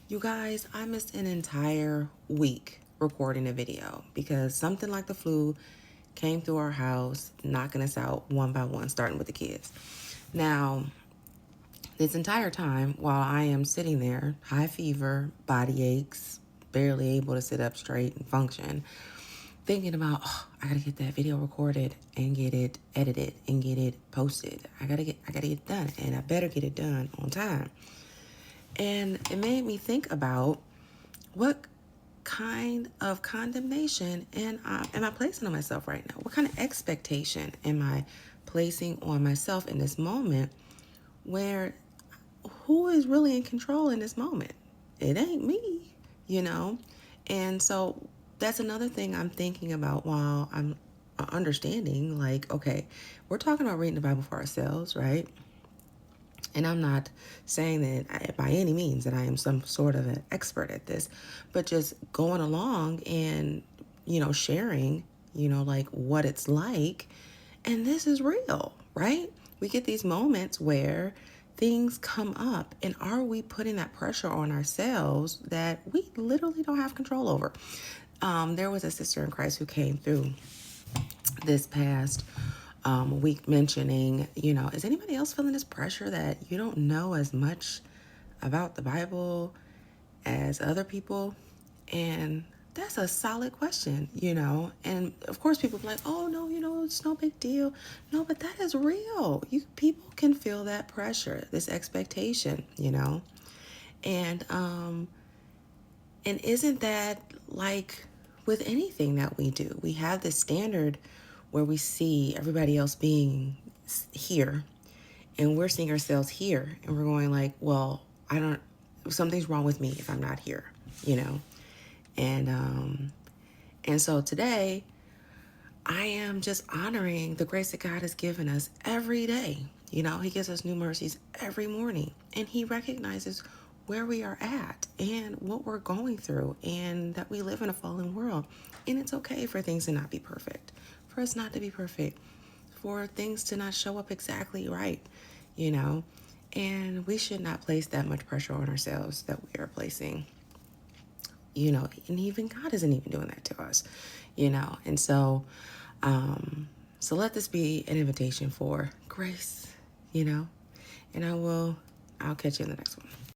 You guys, I missed an entire week recording a video because something like the flu came through our house, knocking us out one by one, starting with the kids. Now, this entire time, while I am sitting there, high fever, body aches, barely able to sit up straight and function, thinking about, oh, I gotta get that video recorded and get it edited and get it posted. I gotta get it done, and I better get it done on time. And it made me think about what kind of condemnation am I placing on myself right now? What kind of expectation am I placing on myself in this moment where who is really in control in this moment? It ain't me, you know? And so that's another thing I'm thinking about while I'm understanding, like, okay, we're talking about reading the Bible for ourselves, right? And I'm not saying that by any means that I am some sort of an expert at this, but just going along and, sharing, like what it's like. And this is real, right? We get these moments where things come up, and are we putting that pressure on ourselves that we literally don't have control over? There was a sister in Christ who came through this past week mentioning, is anybody else feeling this pressure that you don't know as much about the Bible as other people? And that's a solid question, And of course, people be like, oh, no, it's no big deal. No, but that is real. People can feel that pressure, this expectation, And and isn't that like with anything that we do? We have this standard where we see everybody else being here and we're seeing ourselves here, and we're going like, well, something's wrong with me if I'm not here, you know? And so today I am just honoring the grace that God has given us every day. He gives us new mercies every morning, and he recognizes where we are at and what we're going through, and that we live in a fallen world. And it's okay for things to not be perfect, for us not to be perfect, for things to not show up exactly right, you know? And we should not place that much pressure on ourselves that we are placing, and even God isn't even doing that to us, And so let this be an invitation for grace, And I'll catch you in the next one.